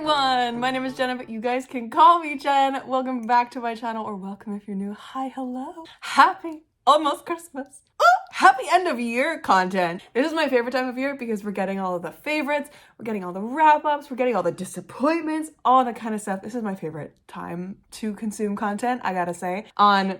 everyone! My name is Jenna, but you guys can call me Jen. Welcome back to my channel, or welcome if you're new. Hi, hello. Happy almost Christmas. Happy end of year content. This is my favorite time of year because we're getting all of the favorites, we're getting all the wrap-ups, we're getting all the disappointments, all that kind of stuff. This is my favorite time to consume content, I gotta say, on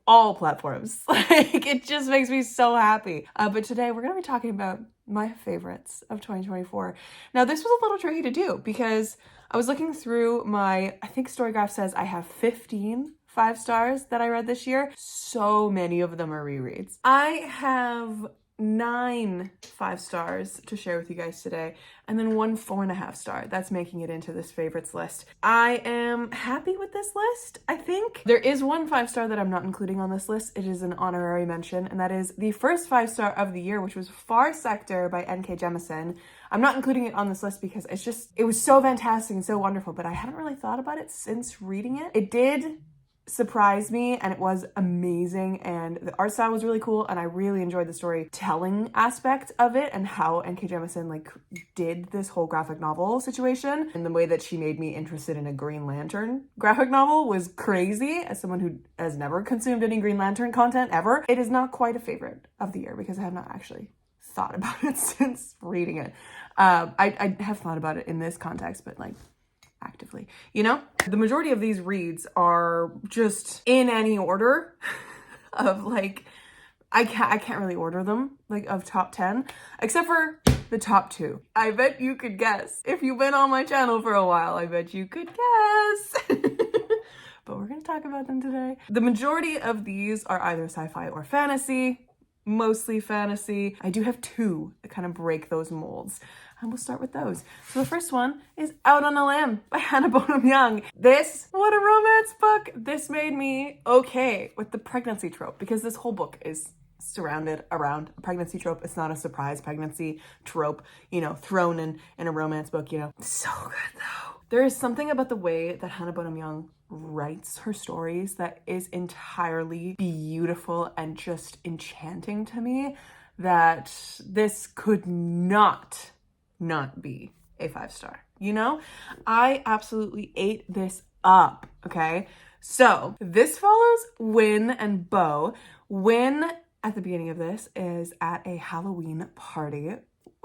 all platforms. Like, it just makes me so happy. But today we're gonna be talking about my favorites of 2024. Now, this was a little tricky to do because I was looking through I think Storygraph says I have 15 5-stars that I read this year. So many of them are rereads. I have 9 5-stars to share with you guys today, and then 1 4.5 star. That's making it into this favorites list. I am happy with this list, I think. There is 1 5-star that I'm not including on this list. It is an honorary mention, and that is the first 5-star of the year, which was Far Sector by N.K. Jemisin. I'm not including it on this list because it was so fantastic and so wonderful, but I haven't really thought about it since reading it. It did surprised me, and it was amazing, and the art style was really cool, and I really enjoyed the storytelling aspect of it and how N.K. Jemisin did this whole graphic novel situation, and the way that she made me interested in a Green Lantern graphic novel was crazy. As someone who has never consumed any Green Lantern content ever, it is not quite a favorite of the year because I have not actually thought about it since reading it. I have thought about it in this context, but actively, you know? The majority of these reads are just in any order of I can't really order them of top 10, except for the top 2. I bet you could guess. If you've been on my channel for a while, I bet you could guess. But we're gonna talk about them today. The majority of these are either sci-fi or fantasy, mostly fantasy. I do have 2 that kind of break those molds, and we'll start with those. So the first one is Out on a Limb by Hannah Bonham Young. What a romance book. This made me okay with the pregnancy trope because this whole book is surrounded around a pregnancy trope. It's not a surprise pregnancy trope, thrown in a romance book, So good though. There is something about the way that Hannah Bonham Young writes her stories that is entirely beautiful and just enchanting to me that this could not be a 5-star, I absolutely ate this up, okay? So this follows Win and Bo. Win, at the beginning of this, is at a Halloween party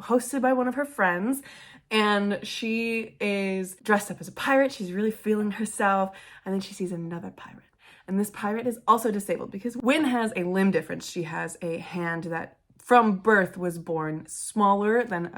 hosted by one of her friends, and she is dressed up as a pirate. She's really feeling herself, and then she sees another pirate. And this pirate is also disabled because Win has a limb difference. She has a hand that from birth was born smaller than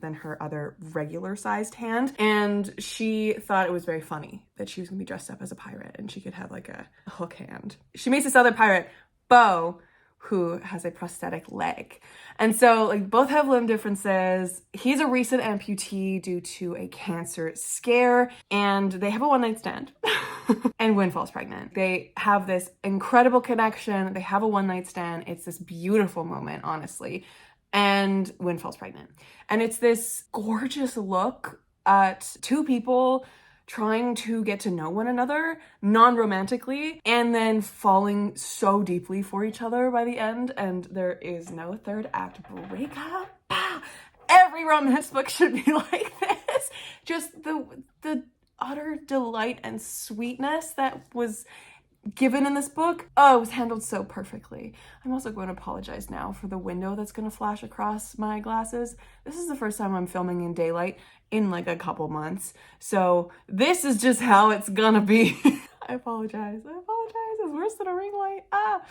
her other regular sized hand, and she thought it was very funny that she was gonna be dressed up as a pirate and she could have a hook hand. She meets this other pirate, Bo, who has a prosthetic leg. And so both have limb differences. He's a recent amputee due to a cancer scare, and they have a one-night stand. And Win falls pregnant. They have this incredible connection. They have a one-night stand. It's this beautiful moment, honestly. And Win falls pregnant. And it's this gorgeous look at 2 people trying to get to know one another non-romantically, and then falling so deeply for each other by the end, and there is no third act breakup. Every romance book should be like this. Just the utter delight and sweetness that was given in this book, it was handled so perfectly. I'm also going to apologize now for the window that's going to flash across my glasses. This is the first time I'm filming in daylight in a couple months, so this is just how it's gonna be. I apologize. It's worse than a ring light.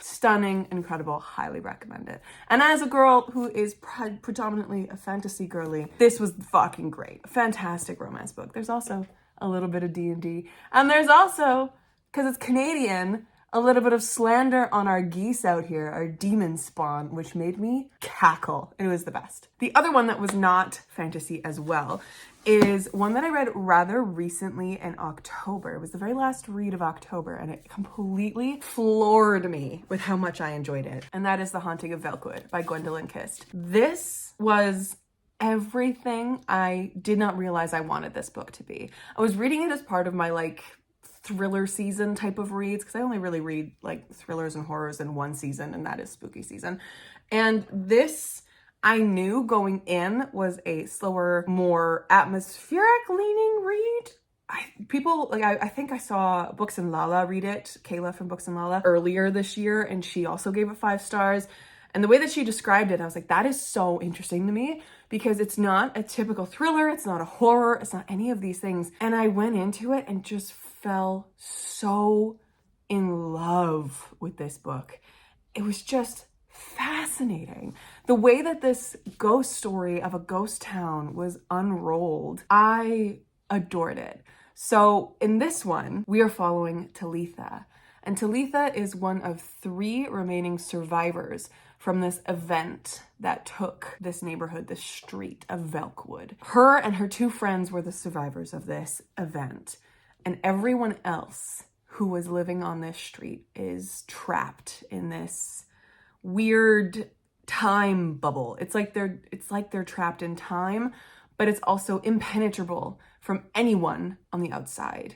Stunning, incredible, highly recommend it. And as a girl who is predominantly a fantasy girly, this was fucking great. Fantastic romance book. There's also a little bit of D&D, and there's also, because it's Canadian, a little bit of slander on our geese out here, our demon spawn, which made me cackle. It was the best. The other one that was not fantasy as well is one that I read rather recently in October. It was the very last read of October, and it completely floored me with how much I enjoyed it. And that is The Haunting of Velwood by Gwendolyn Kist. This was everything I did not realize I wanted this book to be. I was reading it as part of my thriller season type of reads, because I only really read thrillers and horrors in one season, and that is spooky season. And this I knew going in was a slower, more atmospheric leaning read. I think I saw Books and Lala read it, Kayla from Books and Lala, earlier this year, and she also gave it 5 stars. And the way that she described it, I was like, that is so interesting to me, because it's not a typical thriller, it's not a horror, it's not any of these things. And I went into it and just fell so in love with this book. It was just fascinating. The way that this ghost story of a ghost town was unrolled, I adored it. So in this one, we are following Talitha. And Talitha is one of 3 remaining survivors from this event that took this neighborhood, this street of Velwood. Her and her 2 friends were the survivors of this event. And everyone else who was living on this street is trapped in this weird time bubble. It's like they're trapped in time, but it's also impenetrable from anyone on the outside.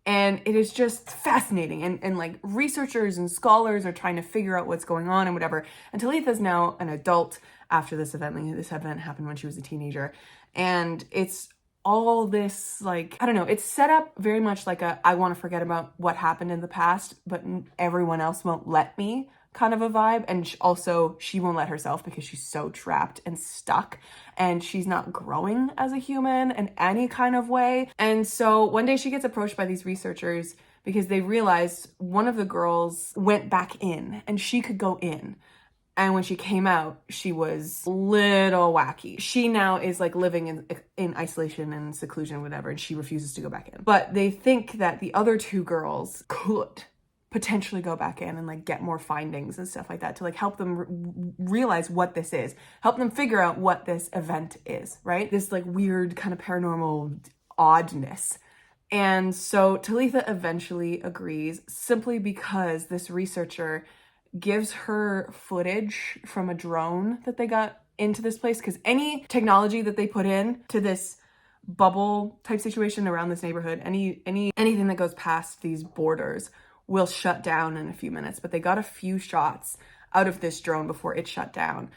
And it is just fascinating. And like researchers and scholars are trying to figure out what's going on and whatever. And Talitha's now an adult after this event. Like, this event happened when she was a teenager. And it's all this, like, I don't know, it's set up very much like I want to forget about what happened in the past, but everyone else won't let me kind of a vibe. And also she won't let herself because she's so trapped and stuck, and she's not growing as a human in any kind of way. And so one day she gets approached by these researchers because they realized one of the girls went back in and she could go in. And when she came out, she was little wacky. She now is like living in isolation and seclusion, whatever, and she refuses to go back in. But they think that the other 2 girls could potentially go back in and like get more findings and stuff like that to like help them realize what this is, help them figure out what this event is, right? This like weird kind of paranormal oddness. And so Talitha eventually agrees, simply because this researcher gives her footage from a drone that they got into this place, because any technology that they put in to this bubble type situation around this neighborhood, anything that goes past these borders will shut down in a few minutes. But they got a few shots out of this drone before it shut down.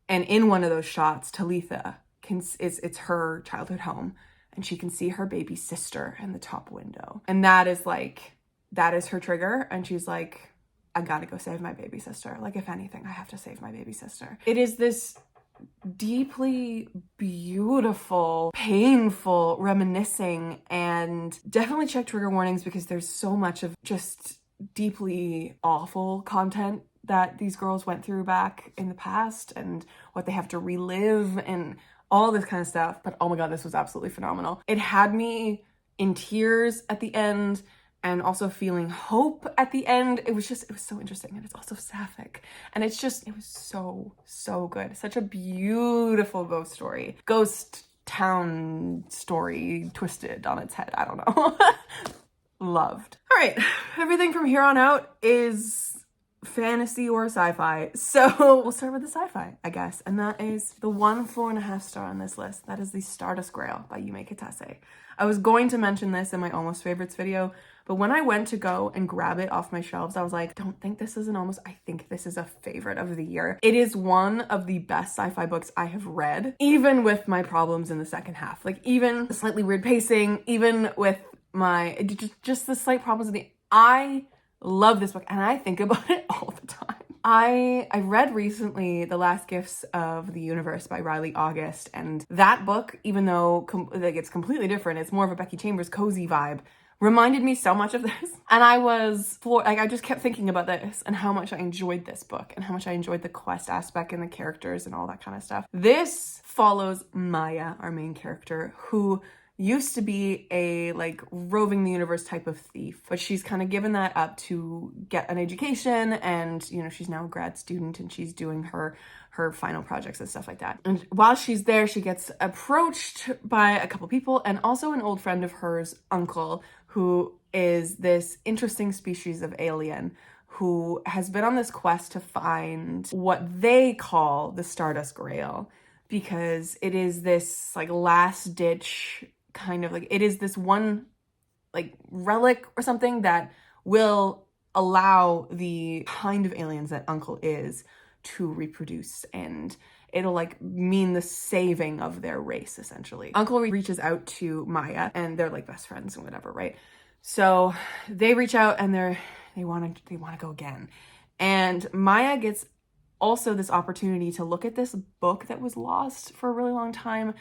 And in one of those shots, Talitha it's her childhood home, and she can see her baby sister in the top window. And that is her trigger. And she's like, I gotta go save my baby sister. Like, if anything, I have to save my baby sister. It is this deeply beautiful, painful, reminiscing, and definitely check trigger warnings, because there's so much of just deeply awful content that these girls went through back in the past and what they have to relive and all this kind of stuff. But oh my God, this was absolutely phenomenal. It had me in tears at the end, and also feeling hope at the end. It was so interesting. And it's also sapphic. And it was so good. Such a beautiful ghost story. Ghost town story twisted on its head. I don't know. Loved. All right. Everything from here on out is fantasy or sci-fi. So we'll start with the sci-fi, I guess. And that is the 1 4.5 star on this list. That is the Stardust Grail by Yume Kitase. I was going to mention this in my almost favorites video, but when I went to go and grab it off my shelves, I was like, don't think this is an almost, I think this is a favorite of the year. It is one of the best sci-fi books I have read, even with my problems in the second half. Like, even the slightly weird pacing, even with my, just the slight problems with I love this book, and I think about it all the time. I read recently The Last Gifts of the Universe by Riley August, and that book, even though it's completely different, it's more of a Becky Chambers cozy vibe, reminded me so much of this. And I just kept thinking about this and how much I enjoyed this book and how much I enjoyed the quest aspect and the characters and all that kind of stuff. This follows Maya, our main character, who used to be a like roving the universe type of thief, but she's kind of given that up to get an education, and you know, she's now a grad student and she's doing her final projects and stuff like that. And while she's there, she gets approached by a couple people, and also an old friend of hers, Uncle, who is this interesting species of alien who has been on this quest to find what they call the Stardust Grail, because it is this like last ditch kind of like, it is this one like relic or something that will allow the kind of aliens that Uncle is to reproduce, and it'll like mean the saving of their race, essentially. Uncle reaches out to Maya, and they're like best friends and whatever, right? So they reach out and they want to go again. And Maya gets also this opportunity to look at this book that was lost for a really long time.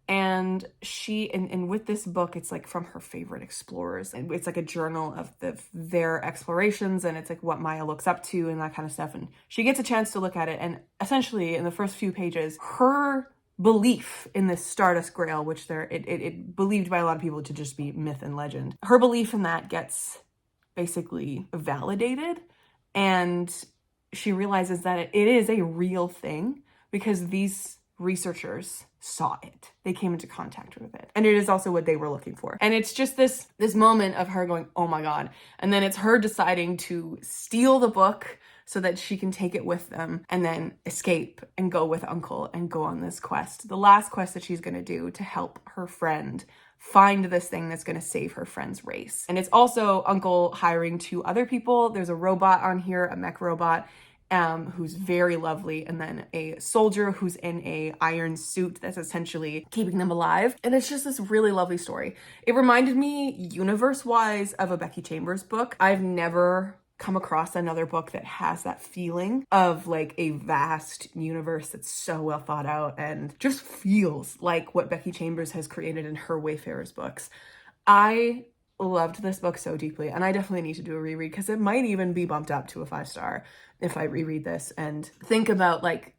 And she, and with this book, it's like from her favorite explorers. And it's like a journal of their explorations, and it's like what Maya looks up to and that kind of stuff. And she gets a chance to look at it. And essentially in the first few pages, her belief in this Stardust Grail, which it believed by a lot of people to just be myth and legend, her belief in that gets basically validated. And she realizes that it is a real thing because these researchers saw it. They came into contact with it. And it is also what they were looking for. And it's just this moment of her going, oh my God. And then it's her deciding to steal the book so that she can take it with them and then escape and go with Uncle and go on this quest. The last quest that she's going to do to help her friend find this thing that's going to save her friend's race. And it's also Uncle hiring 2 other people. There's a robot on here, a mech robot, who's very lovely, and then a soldier who's in a iron suit that's essentially keeping them alive. And it's just this really lovely story. It reminded me universe-wise of a Becky Chambers book. I've never come across another book that has that feeling of like a vast universe that's so well thought out and just feels like what Becky Chambers has created in her Wayfarers books. I loved this book so deeply, and I definitely need to do a reread because it might even be bumped up to a 5-star if I reread this and think about, like,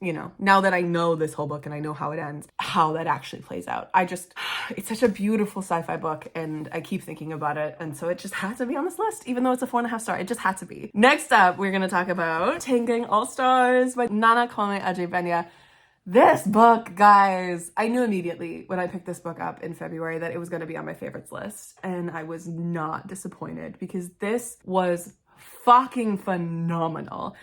you know, now that I know this whole book and I know how it ends, how that actually plays out. It's such a beautiful sci-fi book, and I keep thinking about it, and so it just had to be on this list, even though it's a 4.5-star. It just had to be. Next up, we're gonna talk about Tanging All Stars by Nana Kwame Adjei-Benya. This book, guys, I knew immediately when I picked this book up in February that it was going to be on my favorites list, and I was not disappointed because this was fucking phenomenal.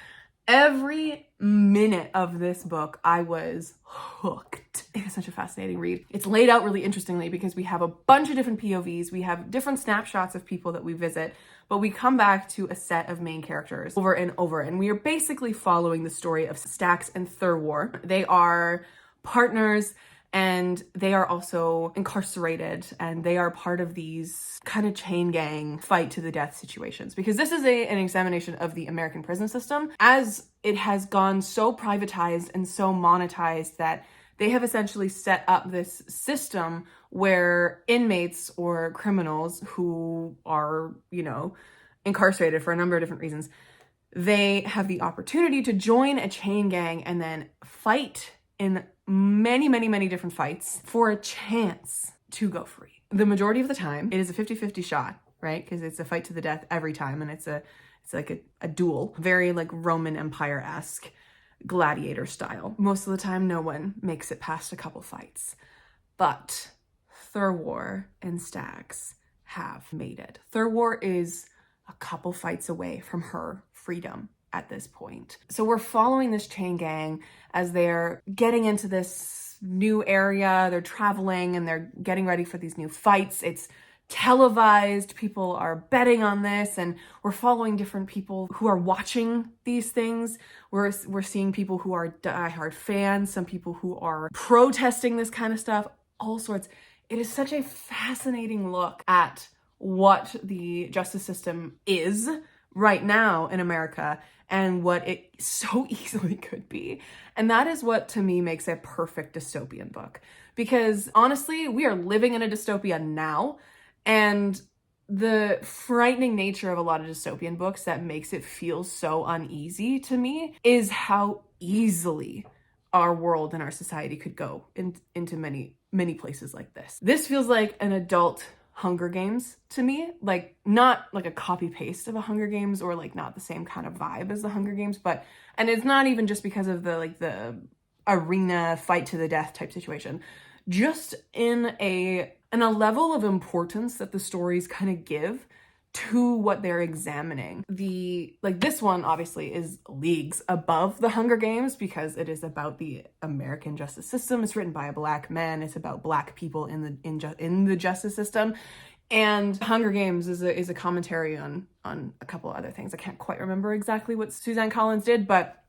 Every minute of this book, I was hooked. It is such a fascinating read. It's laid out really interestingly because we have a bunch of different POVs. We have different snapshots of people that we visit, but we come back to a set of main characters over and over. And we are basically following the story of Stax and Thurwar. They are partners, and they are also incarcerated, and they are part of these kind of chain gang fight to the death situations, because this is an examination of the American prison system as it has gone so privatized and so monetized that they have essentially set up this system where inmates or criminals who are, you know, incarcerated for a number of different reasons, they have the opportunity to join a chain gang and then fight in many, many, many different fights for a chance to go free. The majority of the time, it is a 50-50 shot, right? Because it's a fight to the death every time, and it's like a duel. Very like Roman Empire-esque, gladiator style. Most of the time, no one makes it past a couple fights. But Thurwar and Stax have made it. Thurwar is a couple fights away from her freedom at this point. So we're following this chain gang as they're getting into this new area. They're traveling and they're getting ready for these new fights. It's televised. People are betting on this, and we're following different people who are watching these things. We're seeing people who are diehard fans, some people who are protesting this kind of stuff, all sorts. It is such a fascinating look at what the justice system is right now in America and what it so easily could be. And that is what, to me, makes a perfect dystopian book. Because honestly, we are living in a dystopia now, and the frightening nature of a lot of dystopian books that makes it feel so uneasy to me is how easily our world and our society could go into many, many places like this. This feels like an adult Hunger Games to me, like not like a copy paste of a Hunger Games, or like not the same kind of vibe as the Hunger Games, but, and it's not even just because of the arena fight to the death type situation, just in a level of importance that the stories kind of give to what they're examining. This one obviously is leagues above the Hunger Games because it is about the American justice system. It's written by a Black man. It's about Black people in the justice system. And Hunger Games is a commentary on a couple other things. I can't quite remember exactly what Suzanne Collins did, but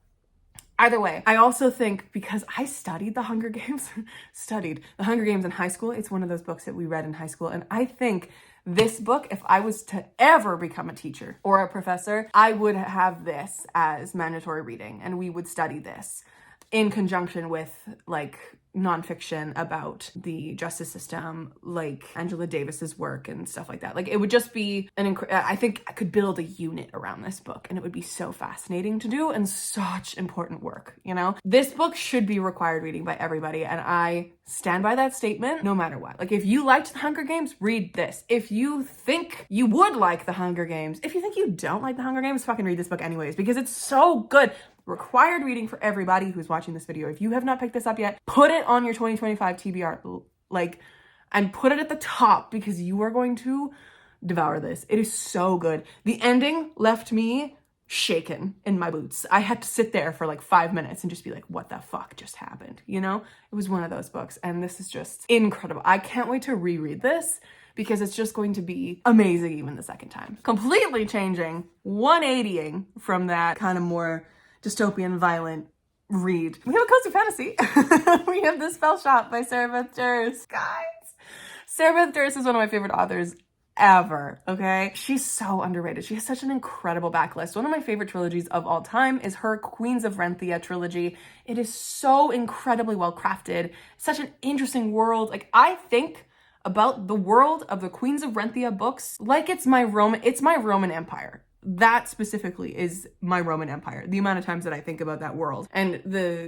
Either way, I also think because I studied the Hunger Games, in high school, it's one of those books that we read in high school. And I think this book, if I was to ever become a teacher or a professor, I would have this as mandatory reading and we would study this in conjunction with like nonfiction about the justice system, like Angela Davis's work and stuff like that. Like it would just be I think I could build a unit around this book and it would be so fascinating to do and such important work, you know? This book should be required reading by everybody and I stand by that statement no matter what. Like if you liked the Hunger Games, read this. If you think you would like the Hunger Games, if you think you don't like the Hunger Games, fucking read this book anyways because it's so good. Required reading for everybody who's watching this video. If you have not picked this up yet, put it on your 2025 TBR, and put it at the top because you are going to devour this. It is so good. The ending left me shaken in my boots. I had to sit there for like 5 minutes and just be like, what the fuck just happened? You know, it was one of those books and this is just incredible. I can't wait to reread this because it's just going to be amazing even the second time. Completely changing, 180ing from that kind of more dystopian, violent read. We have a cozy fantasy. We have The Spell Shop by Sarah Beth Durst. Guys, Sarah Beth Durst is one of my favorite authors ever, okay? She's so underrated. She has such an incredible backlist. One of my favorite trilogies of all time is her Queens of Renthia trilogy. It is so incredibly well crafted. Such an interesting world. Like I think about the world of the Queens of Renthia books like it's my Roman Empire. That specifically is my Roman Empire. The amount of times that I think about that world and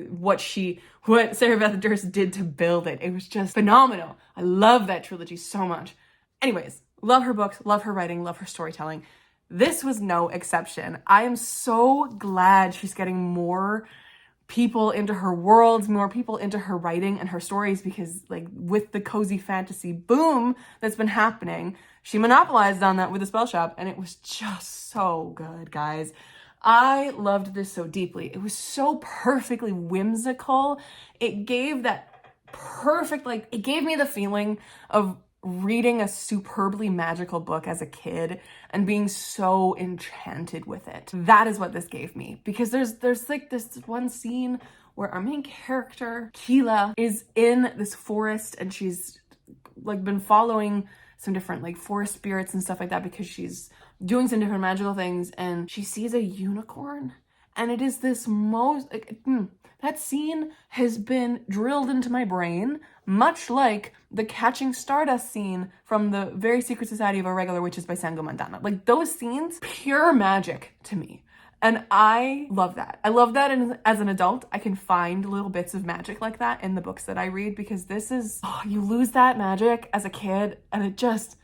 what Sarah Beth Durst did to build it. It was just phenomenal. I love that trilogy so much. Anyways, love her books, love her writing, love her storytelling. This was no exception. I am so glad she's getting more people into her worlds, more people into her writing and her stories because like with the cozy fantasy boom that's been happening, she monopolized on that with The Spell Shop and it was just so good, guys. I loved this so deeply. It was so perfectly whimsical. It gave that perfect, like, it gave me the feeling of reading a superbly magical book as a kid and being so enchanted with it. That is what this gave me because there's like this one scene where our main character, Keela, is in this forest and she's like been following some different like forest spirits and stuff like that because she's doing some different magical things and she sees a unicorn and it is this that scene has been drilled into my brain much like the catching Stardust scene from the Very Secret Society of Irregular Witches by Sango Mandana. Like those scenes, pure magic to me. And I love that. I love that as an adult, I can find little bits of magic like that in the books that I read because this is, you lose that magic as a kid and it just,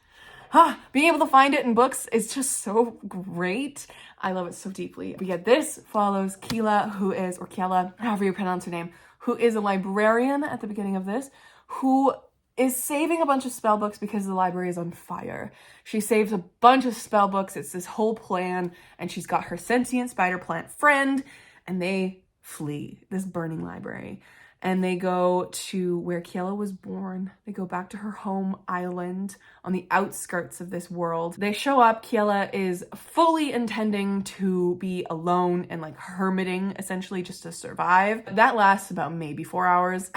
being able to find it in books is just so great. I love it so deeply. But yeah, this follows Keela, or Kiela, however you pronounce her name, who is a librarian at the beginning of this, who is saving a bunch of spell books because the library is on fire. She saves a bunch of spell books. It's this whole plan, and she's got her sentient spider plant friend, and they flee this burning library. And they go to where Kiela was born. They go back to her home island on the outskirts of this world. They show up. Kiela is fully intending to be alone and like hermiting essentially just to survive. That lasts about maybe 4 hours.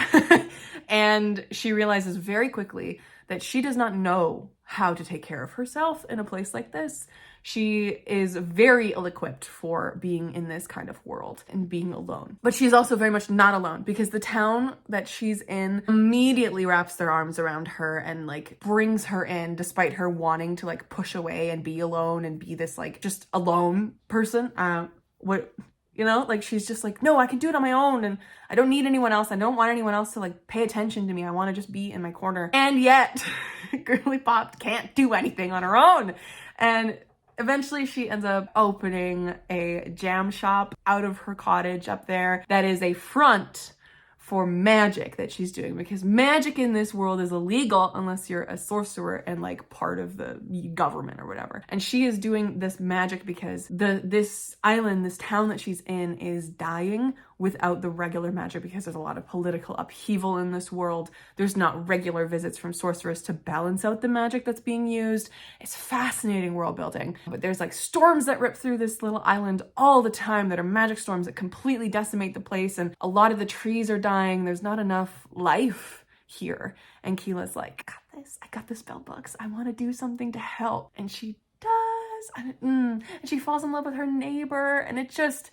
And she realizes very quickly that she does not know how to take care of herself in a place like this. She is very ill-equipped for being in this kind of world and being alone. But she's also very much not alone because the town that she's in immediately wraps their arms around her and like brings her in despite her wanting to like push away and be alone and be this like just alone person. Like she's just like, no, I can do it on my own and I don't need anyone else. I don't want anyone else to like pay attention to me. I want to just be in my corner. And yet, Girly Pop can't do anything on her own. And eventually she ends up opening a jam shop out of her cottage up there that is a front for magic that she's doing because magic in this world is illegal unless you're a sorcerer and like part of the government or whatever. And she is doing this magic because this island, this town that she's in is dying without the regular magic, because there's a lot of political upheaval in this world. There's not regular visits from sorcerers to balance out the magic that's being used. It's fascinating world building. But there's like storms that rip through this little island all the time that are magic storms that completely decimate the place, and a lot of the trees are dying. There's not enough life here. And Keela's like, I got the spell books. I want to do something to help. And she does. And she falls in love with her neighbor, and it just...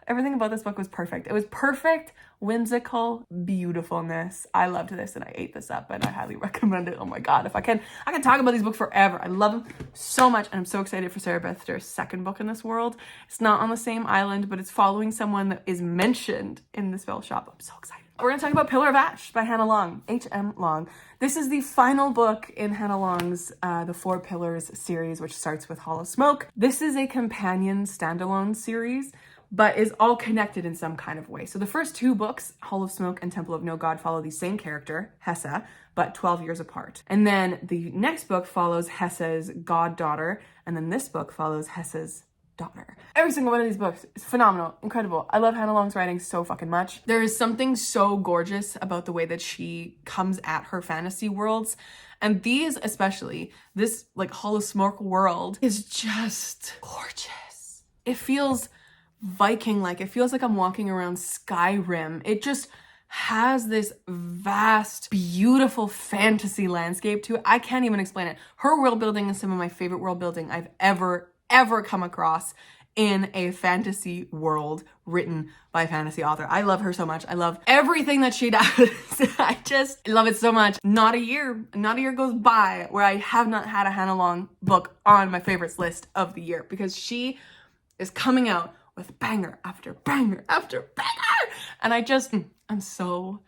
everything about this book was perfect. It was perfect, whimsical beautifulness. I loved this and I ate this up and I highly recommend it. Oh my God, I can talk about these books forever. I love them so much and I'm so excited for Sarah Bethter's second book in this world. It's not on the same island, but it's following someone that is mentioned in the spell shop. I'm so excited. We're going to talk about Pillar of Ash by Hannah Long, H.M. Long. This is the final book in Hannah Long's The Four Pillars series, which starts with Hall of Smoke. This is a companion standalone series, but is all connected in some kind of way. So the first two books, Hall of Smoke and Temple of No God, follow the same character, Hessa, but 12 years apart. And then the next book follows Hessa's goddaughter, and then this book follows Hessa's daughter. Every single one of these books is phenomenal, incredible. I love Hannah Long's writing so fucking much. There is something so gorgeous about the way that she comes at her fantasy worlds. And these especially, this like Hall of Smoke world is just gorgeous. It feels Viking-like. It feels like I'm walking around Skyrim. It just has this vast, beautiful fantasy landscape to it. I can't even explain it. Her world building is some of my favorite world building I've ever come across in a fantasy world written by a fantasy author. I love her so much. I love everything that she does. I just love it so much. Not a year goes by where I have not had a Hannah Long book on my favorites list of the year, because she is coming out with banger after banger after banger. And I'm so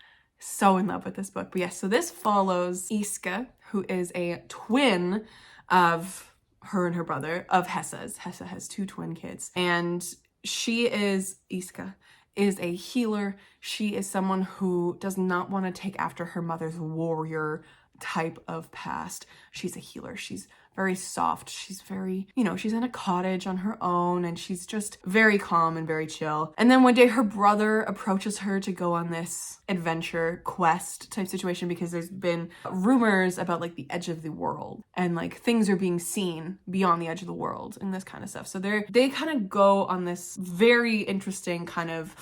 in love with this book. But yes, so this follows Iska, who is a twin of her and her brother, of Hessa's. Hessa has two twin kids. And Iska is a healer. She is someone who does not want to take after her mother's warrior type of past. She's a healer. She's very soft. She's very, she's in a cottage on her own and she's just very calm and very chill. And then one day her brother approaches her to go on this adventure quest type situation, because there's been rumors about like the edge of the world and like things are being seen beyond the edge of the world and this kind of stuff. So they kind of go on this very interesting kind of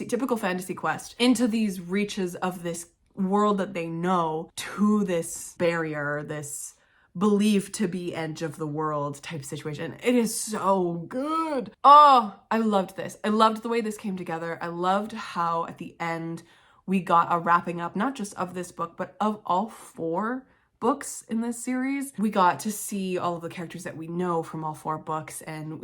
typical fantasy quest into these reaches of this world that they know, to this barrier, this believed to be edge of the world type situation. It is so good. Oh, I loved this. I loved the way this came together. I loved how at the end we got a wrapping up, not just of this book, but of all four books in this series. We got to see all of the characters that we know from all four books, and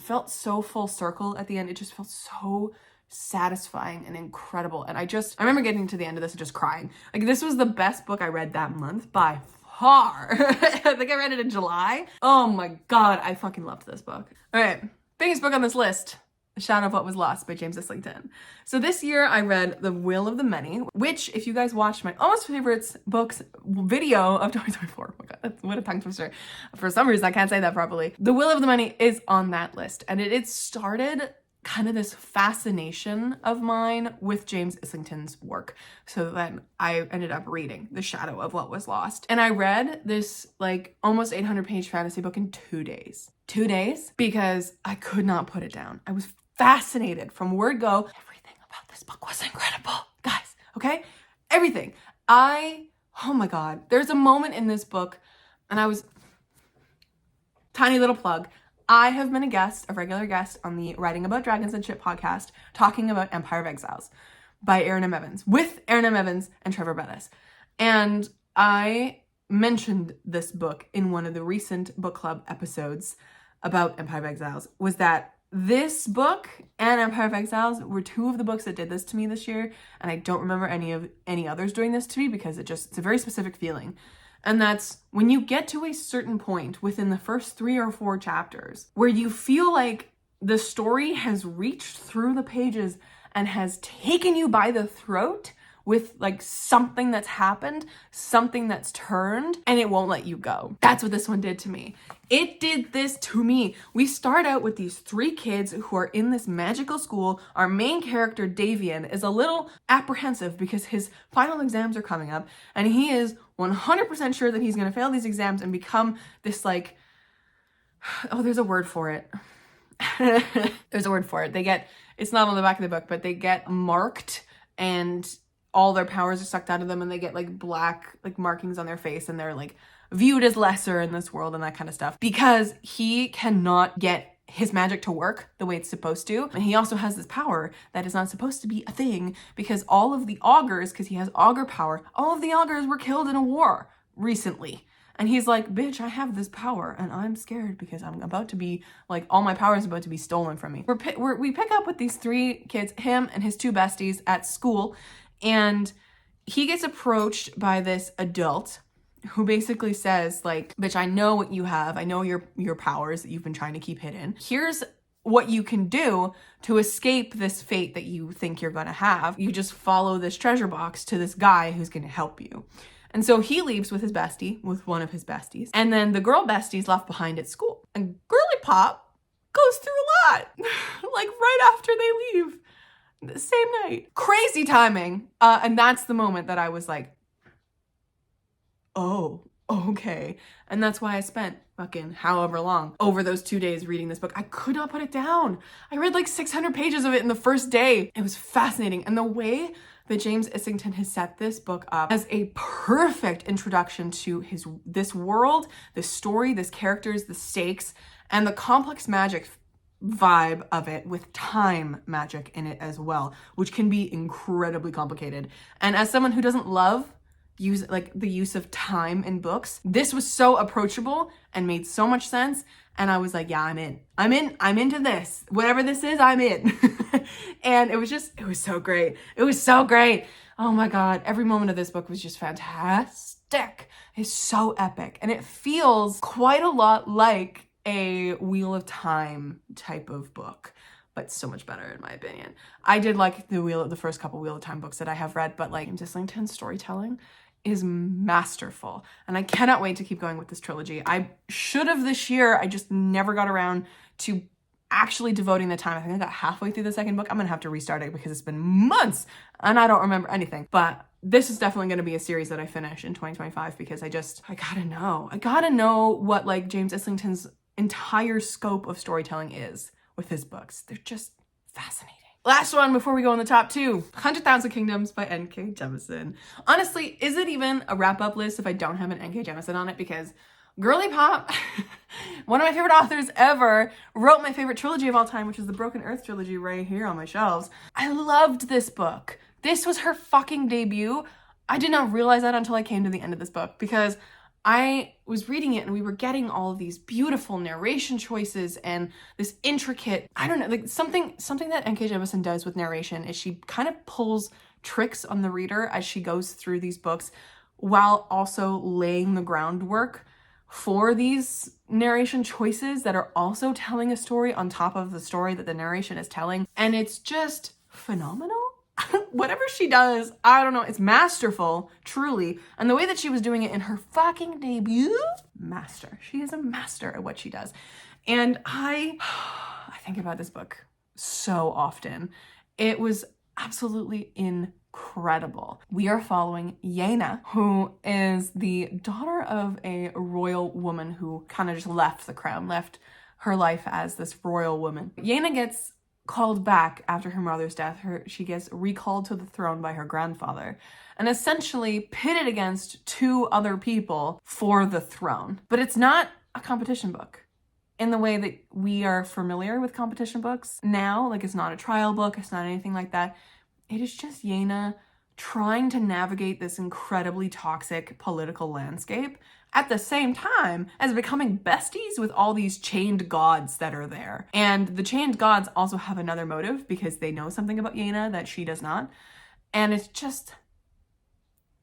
felt so full circle at the end. It just felt so satisfying and incredible. And I remember getting to the end of this and just crying. Like, this was the best book I read that month by far. I think I read it in July. Oh my God, I fucking loved this book. All right, biggest book on this list, The Shadow of What Was Lost by James Islington. So this year I read The Will of the Many, which, if you guys watched my Almost Favorites books video of 2024, oh my God, what a tongue twister. For some reason I can't say that properly. The Will of the Many is on that list, and it started kind of this fascination of mine with James Islington's work. So then I ended up reading The Shadow of What Was Lost. And I read this like almost 800-page fantasy book in 2 days. 2 days, because I could not put it down. I was fascinated from word go. Everything about this book was incredible, guys, okay? Everything. Oh my God. There's a moment in this book, and tiny little plug, I have been a regular guest on the Writing About Dragons and Shit podcast, talking about Empire of Exiles by Erin M. Evans, with Erin M. Evans and Trevor Bettis. And I mentioned this book in one of the recent book club episodes about Empire of Exiles, was that this book and Empire of Exiles were two of the books that did this to me this year. And I don't remember any others doing this to me, because it's a very specific feeling. And that's when you get to a certain point within the first 3 or 4 chapters where you feel like the story has reached through the pages and has taken you by the throat with like something that's happened, something that's turned, and it won't let you go. That's what this one did to me. It did this to me. We start out with these 3 kids who are in this magical school. Our main character, Davian, is a little apprehensive because his final exams are coming up, and he is 100% sure that he's gonna fail these exams and become this like, oh, there's a word for it. There's a word for it. It's not on the back of the book, but they get marked and all their powers are sucked out of them, and they get like black like markings on their face, and they're like viewed as lesser in this world and that kind of stuff because he cannot get his magic to work the way it's supposed to. And he also has this power that is not supposed to be a thing because all of the augurs, because he has augur power, all of the augurs were killed in a war recently. And he's like, bitch, I have this power and I'm scared because I'm about to be, like, all my power is about to be stolen from me. We pick up with these 3 kids, him and his 2 besties at school, and he gets approached by this adult who basically says, like, bitch, I know what you have. I know your powers that you've been trying to keep hidden. Here's what you can do to escape this fate that you think you're gonna have. You just follow this treasure box to this guy who's gonna help you. And so he leaves with with one of his besties. And then the girl bestie's left behind at school. And Girly Pop goes through a lot, like right after they leave, the same night. Crazy timing. And that's the moment that I was like, oh, okay. And that's why I spent fucking however long over those 2 days reading this book. I could not put it down. I read like 600 pages of it in the first day. It was fascinating. And the way that James Islington has set this book up as a perfect introduction to this world, this story, this characters, the stakes, and the complex magic vibe of it with time magic in it as well, which can be incredibly complicated. And as someone who doesn't love the use of time in books, this was so approachable and made so much sense. And I was like, yeah, I'm into this. Whatever this is, I'm in. And it was so great. It was so great. Oh my God. Every moment of this book was just fantastic. It's so epic. And it feels quite a lot like a Wheel of Time type of book, but so much better in my opinion. I did like the first couple Wheel of Time books that I have read, but like Islington's storytelling is masterful. And I cannot wait to keep going with this trilogy. I should have this year. I just never got around to actually devoting the time. I think I got halfway through the second book. I'm gonna have to restart it because it's been months and I don't remember anything. But this is definitely gonna be a series that I finish in 2025 because I gotta know what like James Islington's entire scope of storytelling is with his books. They're just fascinating. Last one before we go on the top 2, 100,000 Kingdoms by N.K. Jemisin. Honestly, is it even a wrap-up list if I don't have an N.K. Jemisin on it? Because Girly Pop, one of my favorite authors ever, wrote my favorite trilogy of all time, which is the Broken Earth trilogy right here on my shelves. I loved this book. This was her fucking debut. I did not realize that until I came to the end of this book because I was reading it and we were getting all of these beautiful narration choices and this intricate, I don't know, like something that N.K. Jemisin does with narration is she kind of pulls tricks on the reader as she goes through these books while also laying the groundwork for these narration choices that are also telling a story on top of the story that the narration is telling. And it's just phenomenal. Whatever she does, I don't know, it's masterful, truly. And the way that she was doing it in her fucking debut, master. She is a master at what she does. And I think about this book so often. It was absolutely incredible. We are following Yena, who is the daughter of a royal woman who kind of just left the crown, left her life as this royal woman. Yena gets called back after her mother's death. She gets recalled to the throne by her grandfather and essentially pitted against 2 other people for the throne. But it's not a competition book in the way that we are familiar with competition books now. Like, it's not a trial book. It's not anything like that. It is just Yena trying to navigate this incredibly toxic political landscape at the same time as becoming besties with all these chained gods that are there. And the chained gods also have another motive because they know something about Yena that she does not. And it's just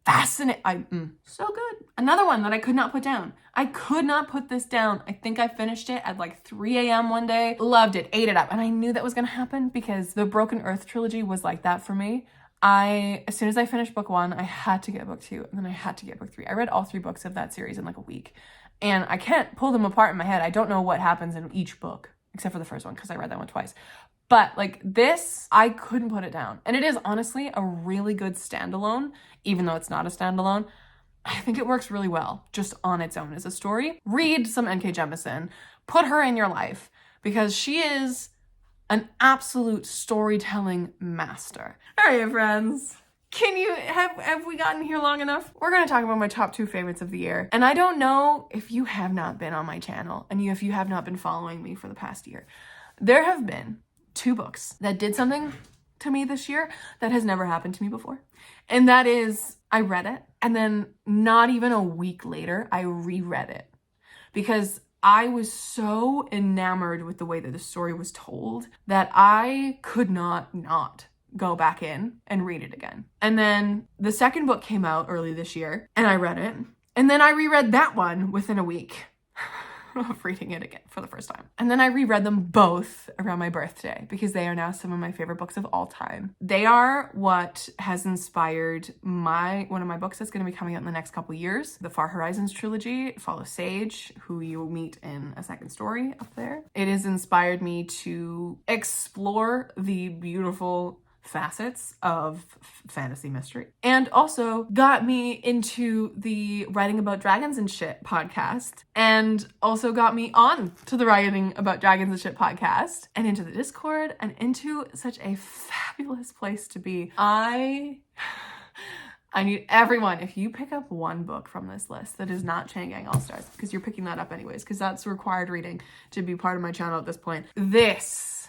fascinating. So good. Another one that I could not put down. I could not put this down. I think I finished it at like 3 a.m. one day. Loved it, ate it up. And I knew that was gonna happen because the Broken Earth trilogy was like that for me. as soon as I finished book 1, I had to get book 2, and then I had to get book 3. I read all 3 books of that series in like a week, and I can't pull them apart in my head. I don't know what happens in each book, except for the first one, because I read that one twice. But like this, I couldn't put it down. And it is honestly a really good standalone, even though it's not a standalone. I think it works really well just on its own as a story. Read some N.K. Jemisin. Put her in your life, because she is an absolute storytelling master. All right, friends. Have we gotten here long enough? We're going to talk about my top 2 favorites of the year. And I don't know if you have not been on my channel and if you have not been following me for the past year. There have been 2 books that did something to me this year that has never happened to me before. And that is, I read it, and then not even a week later, I reread it. Because I was so enamored with the way that the story was told that I could not go back in and read it again. And then the second book came out early this year, and I read it. And then I reread that one within a week of reading it again for the first time. And then I reread them both around my birthday, because they are now some of my favorite books of all time. They are what has inspired one of my books that's going to be coming out in the next couple years. The Far Horizons trilogy. It follows Sage, who you will meet in a second story up there. It has inspired me to explore the beautiful facets of fantasy mystery, and also got me into the Writing About Dragons and Shit podcast, and also got me on to the Writing About Dragons and Shit podcast, and into the Discord, and into such a fabulous place to be. I need everyone, if you pick up one book from this list that is not Tanging All Stars, because you're picking that up anyways, because that's required reading to be part of my channel at this point. This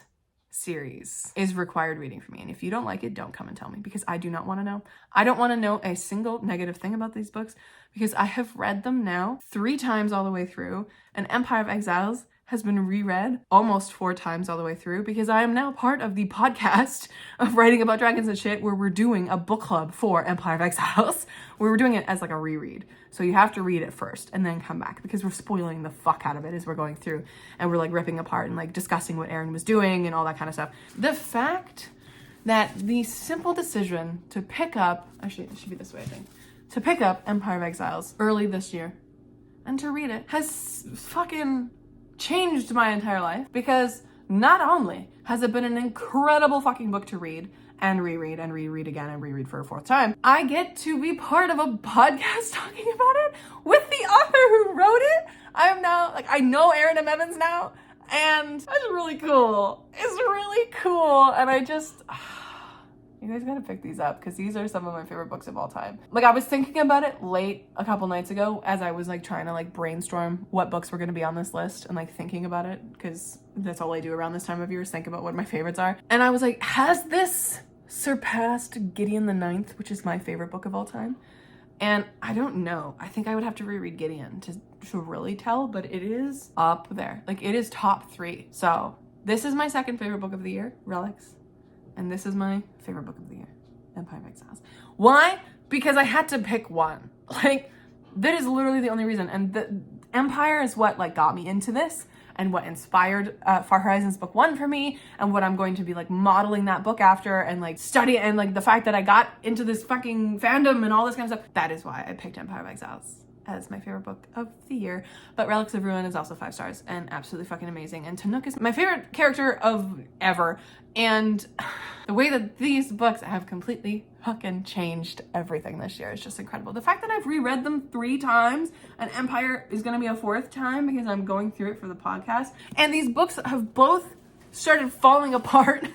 series is required reading for me, and if you don't like it, don't come and tell me, because I do not want to know. I don't want to know a single negative thing about these books, because I have read them now 3 times all the way through, and Empire of Exiles has been reread almost 4 times all the way through, because I am now part of the podcast of Writing About Dragons and Shit, where we're doing a book club for Empire of Exiles, where we're doing it as like a reread. So you have to read it first and then come back, because we're spoiling the fuck out of it as we're going through, and we're like ripping apart and like discussing what Aaron was doing and all that kind of stuff. The fact that the simple decision to pick up, actually it should be this way, I think, to pick up Empire of Exiles early this year and to read it has fucking changed my entire life, because not only has it been an incredible fucking book to read and reread and reread again and reread for a 4th time, I get to be part of a podcast talking about it with the author who wrote it. I am now, like, I know Aaron M. Evans now, and that's really cool. It's really cool, and I just... You guys gotta pick these up, because these are some of my favorite books of all time. Like, I was thinking about it late a couple nights ago as I was like trying to like brainstorm what books were gonna be on this list, and like thinking about it, because that's all I do around this time of year is think about what my favorites are. And I was like, has this surpassed Gideon the Ninth, which is my favorite book of all time? And I don't know. I think I would have to reread Gideon to really tell, but it is up there. Like, it is top 3. So this is my second favorite book of the year, Relics. And this is my favorite book of the year, Empire of Exiles. Why? Because I had to pick one. Like, that is literally the only reason. And the Empire is what like got me into this, and what inspired Far Horizons book 1 for me, and what I'm going to be like modeling that book after, and like study, and like the fact that I got into this fucking fandom and all this kind of stuff. That is why I picked Empire of Exiles as my favorite book of the year. But Relics of Ruin is also 5 stars and absolutely fucking amazing. And Tanook is my favorite character of ever. And the way that these books have completely fucking changed everything this year is just incredible. The fact that I've reread them 3 times, and Empire is gonna be a 4th time because I'm going through it for the podcast. And these books have both started falling apart.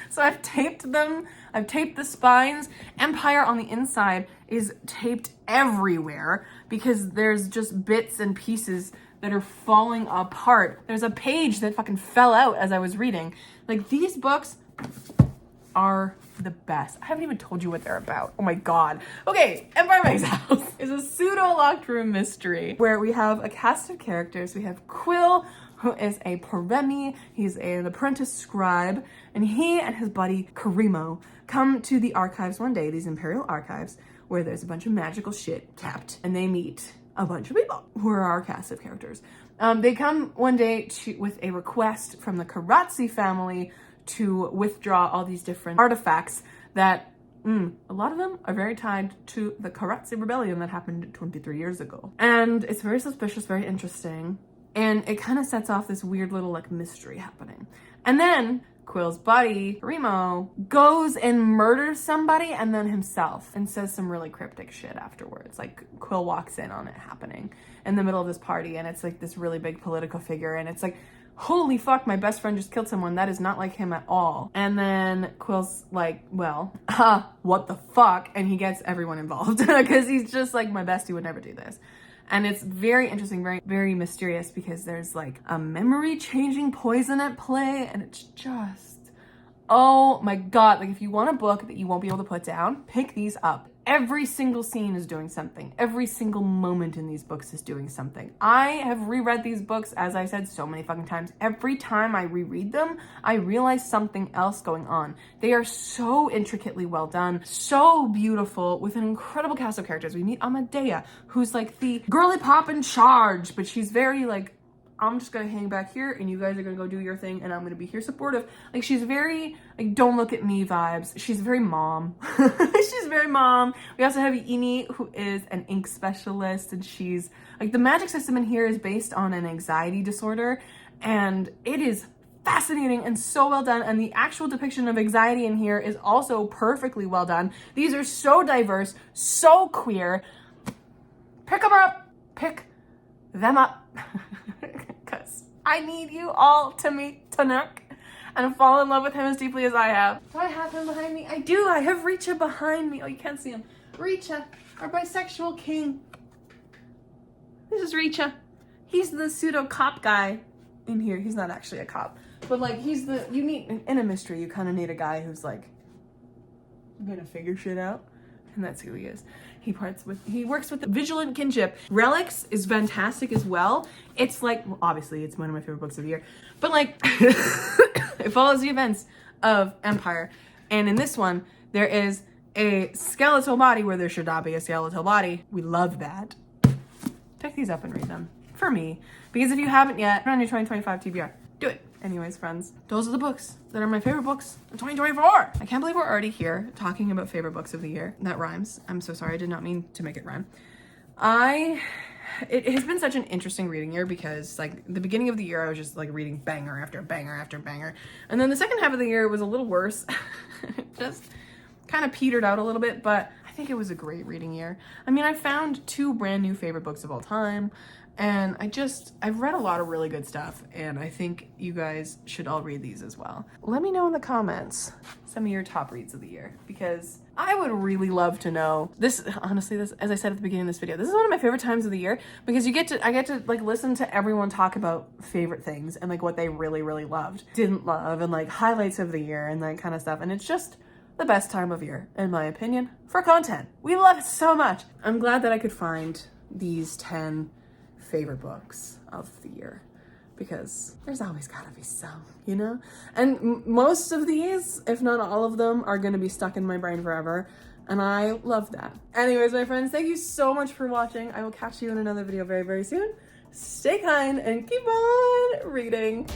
So I've taped them. I've taped the spines. Empire on the inside is taped everywhere because there's just bits and pieces that are falling apart. There's a page that fucking fell out as I was reading. Like, these books are the best. I haven't even told you what they're about. Oh my god. Okay, Empire of Exiles is a pseudo-locked room mystery where we have a cast of characters. We have Quill, who is a Paremi. He's an apprentice scribe, and he and his buddy Karimo come to the archives one day, these Imperial archives, where there's a bunch of magical shit kept, and they meet a bunch of people who are our cast of characters. They come one day with a request from the Karatzi family to withdraw all these different artifacts that A lot of them are very tied to the Karatzi rebellion that happened 23 years ago. And it's very suspicious, very interesting. And it kind of sets off this weird little like mystery happening. And then Quill's buddy, Remo, goes and murders somebody and then himself and says some really cryptic shit afterwards. Like Quill walks in on it happening in the middle of this party and it's like this really big political figure and it's like, holy fuck, my best friend just killed someone. That is not like him at all. And then Quill's like, well, what the fuck? And he gets everyone involved because he's just like, my bestie would never do this. And it's very interesting, very, very mysterious because there's like a memory changing poison at play and it's just, oh my God. Like if you want a book that you won't be able to put down, pick these up. Every single scene is doing something. Every single moment in these books is doing something. I have reread these books, as I said, so many fucking times. Every time I reread them, I realize something else going on. They are so intricately well done, so beautiful, with an incredible cast of characters. We meet Amadea, who's like the girly pop in charge, but she's very like, I'm just gonna hang back here and you guys are gonna go do your thing and I'm gonna be here supportive. Like she's very like don't look at me vibes. She's very mom. She's very mom. We also have Ini, who is an ink specialist, and she's like the magic system in here is based on an anxiety disorder and it is fascinating and so well done, and the actual depiction of anxiety in here is also perfectly well done. These are so diverse, so queer. Pick them up. Pick them up. Because I need you all to meet Tanuk and fall in love with him as deeply as I have. Do I have him behind me? I do. I have Richa behind me. Oh, you can't see him. Richa, our bisexual king. This is Richa. He's the pseudo cop guy in here. He's not actually a cop, but like he's the, you need, in a mystery, you kind of need a guy who's like, I'm gonna figure shit out. And that's who he is. He works with the Vigilant Kinship. Relics is fantastic as well. It's like, well, obviously it's one of my favorite books of the year, but like it follows the events of Empire. And in this one, there is a skeletal body where there should not be a skeletal body. We love that. Pick these up and read them for me. Because if you haven't yet, run your 2025 TBR. Do it. Anyways, friends, those are the books that are my favorite books of 2024. I can't believe we're already here talking about favorite books of the year. That rhymes. I'm so sorry. I did not mean to make it rhyme. It has been such an interesting reading year because like the beginning of the year, I was just like reading banger after banger after banger. And then the second half of the year was a little worse. Just kind of petered out a little bit, but I think it was a great reading year. I mean, I found 2 brand new favorite books of all time. And I've read a lot of really good stuff, and I think you guys should all read these as well. Let me know in the comments some of your top reads of the year, because I would really love to know. This, honestly, this, as I said at the beginning of this video, this is one of my favorite times of the year, because I get to like listen to everyone talk about favorite things and like what they really, really loved, didn't love, and like highlights of the year and that kind of stuff. And it's just the best time of year, in my opinion, for content. We love it so much. I'm glad that I could find these 10 favorite books of the year, because there's always gotta be some, you know? And most of these, if not all of them, are gonna be stuck in my brain forever, and I love that. Anyways, my friends, thank you so much for watching. I will catch you in another video very, very soon. Stay kind and keep on reading.